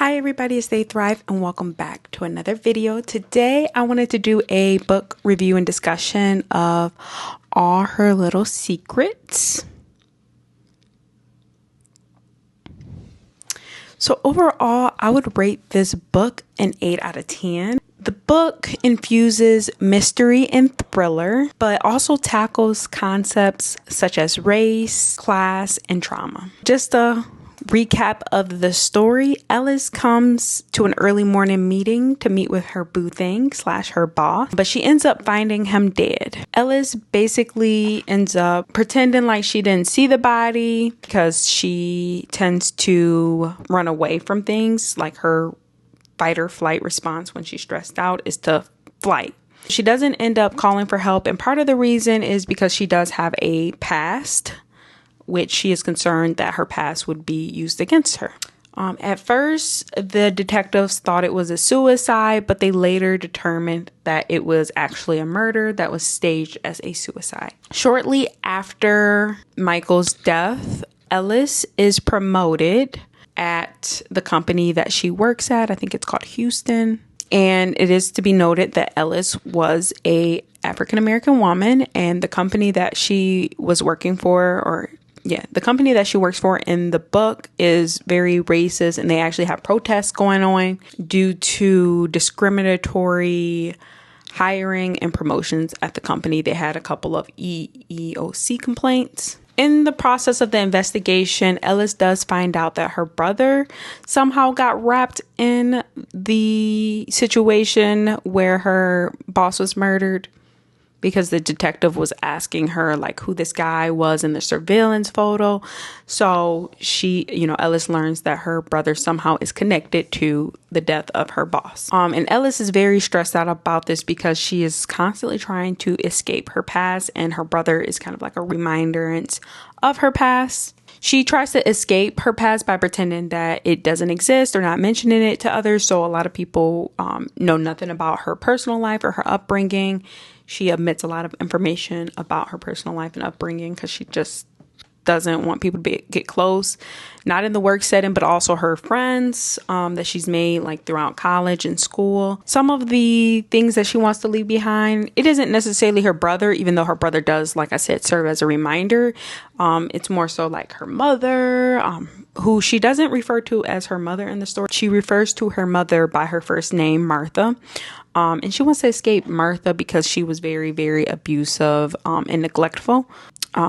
Hi everybody, it's They Thrive and welcome back to another video. Today I wanted to do a book review and discussion of All Her Little Secrets. So overall, I would rate this book an 8 out of 10. The book infuses mystery and thriller, but also tackles concepts such as race, class, and trauma. Just a recap of the story. Ellis comes to an early morning meeting to meet with her boo thing / her boss, but she ends up finding him dead. Ellis basically ends up pretending like she didn't see the body because she tends to run away from things. Like her fight or flight response when she's stressed out is to flight. She doesn't end up calling for help, and part of the reason is because she does have a past, which she is concerned that her past would be used against her. At first, the detectives thought it was a suicide, but they later determined that it was actually a murder that was staged as a suicide. Shortly after Michael's death, Ellis is promoted at the company that she works at. I think it's called Houston. And it is to be noted that Ellis was a African-American woman, and the company that she was working for, the company that she works for in the book is very racist, and they actually have protests going on due to discriminatory hiring and promotions at the company. They had a couple of EEOC complaints. In the process of the investigation, Ellis does find out that her brother somehow got wrapped in the situation where her boss was murdered, because the detective was asking her like who this guy was in the surveillance photo. So she, Ellis learns that her brother somehow is connected to the death of her boss. And Ellis is very stressed out about this because she is constantly trying to escape her past, and her brother is kind of like a reminder of her past. She tries to escape her past by pretending that it doesn't exist or not mentioning it to others. So a lot of people know nothing about her personal life or her upbringing. She omits a lot of information about her personal life and upbringing because she just doesn't want people to get close, not in the work setting, but also her friends that she's made like throughout college and school. Some of the things that she wants to leave behind, it isn't necessarily her brother, even though her brother does, like I said, serve as a reminder. It's more so like her mother, who she doesn't refer to as her mother in the story. She refers to her mother by her first name, Martha. And she wants to escape Martha because she was very, very abusive and neglectful.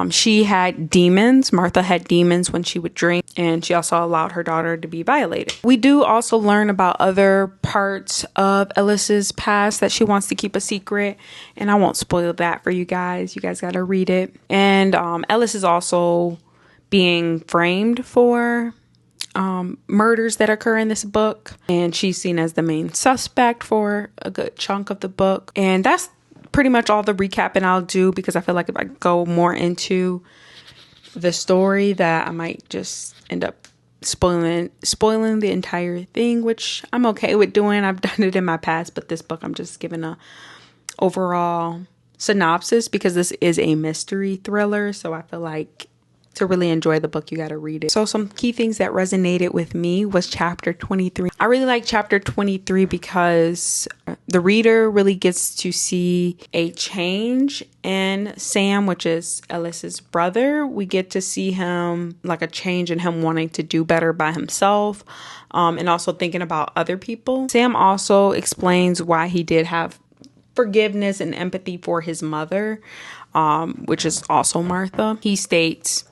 She had demons. Martha had demons when she would drink, and she also allowed her daughter to be violated. We do also learn about other parts of Ellis's past that she wants to keep a secret, and I won't spoil that for you guys. You guys got to read it. And Ellis is also being framed for murders that occur in this book, and she's seen as the main suspect for a good chunk of the book. And that's pretty much all the recapping I'll do, because I feel like if I go more into the story that I might just end up spoiling the entire thing, which I'm okay with doing. I've done it in my past, but this book I'm just giving a overall synopsis because this is a mystery thriller, so I feel like to really enjoy the book, you got to read it. So some key things that resonated with me was chapter 23. I really like chapter 23 because the reader really gets to see a change in Sam, which is Ellis's brother. We get to see him, like a change in him wanting to do better by himself, and also thinking about other people. Sam also explains why he did have forgiveness and empathy for his mother, which is also Martha. He states,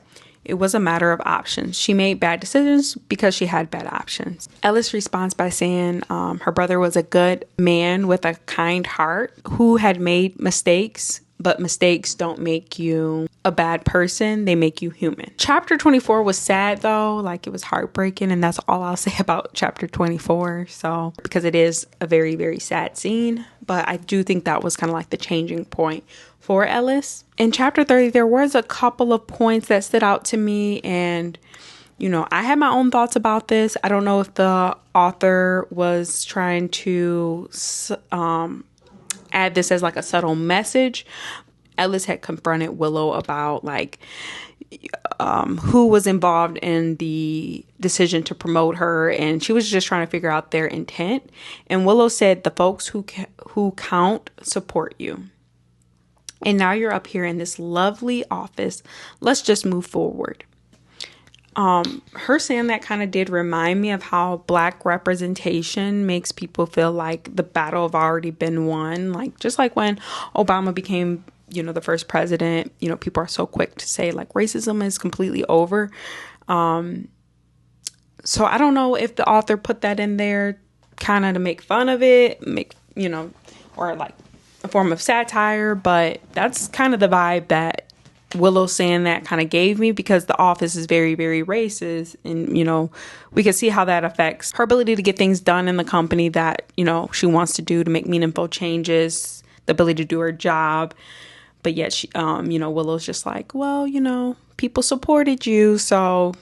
"It was a matter of options. She made bad decisions because she had bad options." Ellis responds by saying her brother was a good man with a kind heart who had made mistakes, but mistakes don't make you a bad person. They make you human. Chapter 24 was sad though. Like, it was heartbreaking, and that's all I'll say about chapter 24. So, because it is a very, very sad scene, but I do think that was kind of like the changing point for Ellis. In chapter 30, there was a couple of points that stood out to me, and I had my own thoughts about this. I don't know if the author was trying to add this as like a subtle message. Ellis had confronted Willow about like, who was involved in the decision to promote her, and she was just trying to figure out their intent. And Willow said, the folks who count support you. And now you're up here in this lovely office. Let's just move forward. Her saying that kind of did remind me of how Black representation makes people feel like the battle have already been won. Like, just like when Obama became, the first president, people are so quick to say like racism is completely over. So I don't know if the author put that in there kind of to make fun of it, or like a form of satire, but that's kind of the vibe that Willow saying that kind of gave me, because the office is very, very racist, and we can see how that affects her ability to get things done in the company that she wants to do to make meaningful changes, the ability to do her job. But yet she Willow's just like, well, people supported you, so,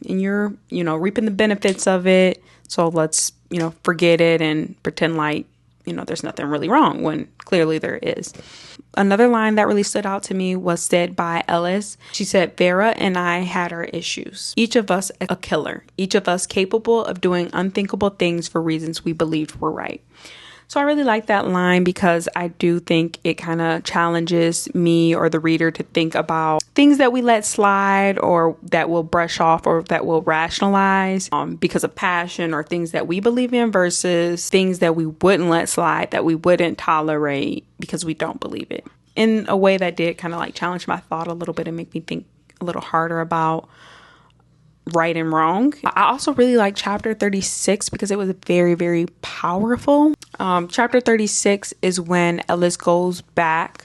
and you're reaping the benefits of it, so let's forget it and pretend like there's nothing really wrong, when clearly there is. Another line that really stood out to me was said by Ellis. She said, Vera and I had our issues. Each of us a killer. Each of us capable of doing unthinkable things for reasons we believed were right. So I really like that line, because I do think it kind of challenges me or the reader to think about things that we let slide, or that we'll brush off, or that we'll rationalize because of passion, or things that we believe in, versus things that we wouldn't let slide, that we wouldn't tolerate because we don't believe it. In a way that did kind of like challenge my thought a little bit and make me think a little harder about right and wrong. I also really like chapter 36 because it was very, very powerful. Chapter 36 is when Ellis goes back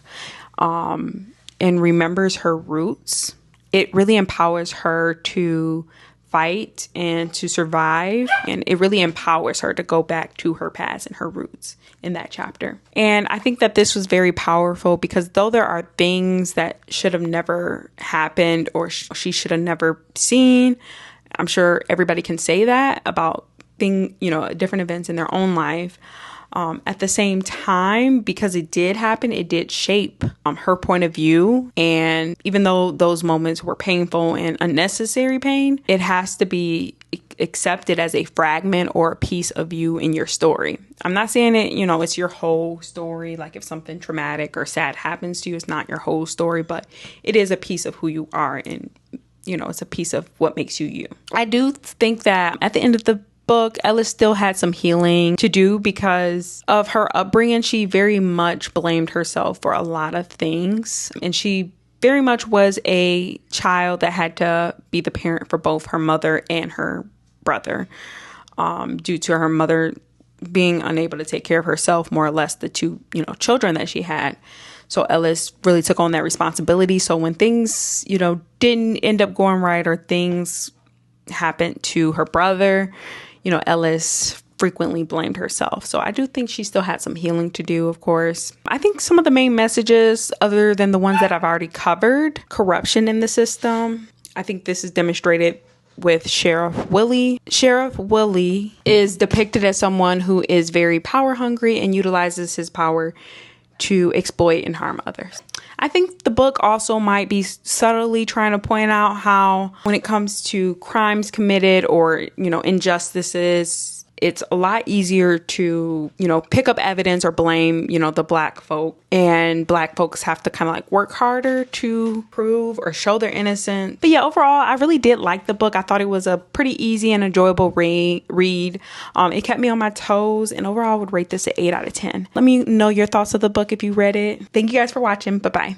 and remembers her roots. It really empowers her to fight and to survive, and it really empowers her to go back to her past and her roots in that chapter. And I think that this was very powerful, because though there are things that should have never happened, or she should have never seen, I'm sure everybody can say that about different events in their own life. At the same time, because it did happen, it did shape her point of view. And even though those moments were painful and unnecessary pain, it has to be accepted as a fragment or a piece of you in your story. I'm not saying it, it's your whole story. Like if something traumatic or sad happens to you, it's not your whole story, but it is a piece of who you are. And, it's a piece of what makes you you. I do think that at the end of the book, Ellis still had some healing to do because of her upbringing. She very much blamed herself for a lot of things, and she very much was a child that had to be the parent for both her mother and her brother, due to her mother being unable to take care of herself, more or less the two children that she had. So Ellis really took on that responsibility. So when things didn't end up going right, or things happened to her brother, Ellis frequently blamed herself. So I do think she still had some healing to do, of course. I think some of the main messages, other than the ones that I've already covered, corruption in the system. I think this is demonstrated with Sheriff Willie. Sheriff Willie is depicted as someone who is very power hungry and utilizes his power to exploit and harm others. I think the book also might be subtly trying to point out how when it comes to crimes committed or, injustices, it's a lot easier to, pick up evidence or blame, the Black folk. And Black folks have to kind of like work harder to prove or show their innocence. But yeah, overall, I really did like the book. I thought it was a pretty easy and enjoyable read. It kept me on my toes. And overall, I would rate this an 8 out of 10. Let me know your thoughts of the book if you read it. Thank you guys for watching. Bye-bye.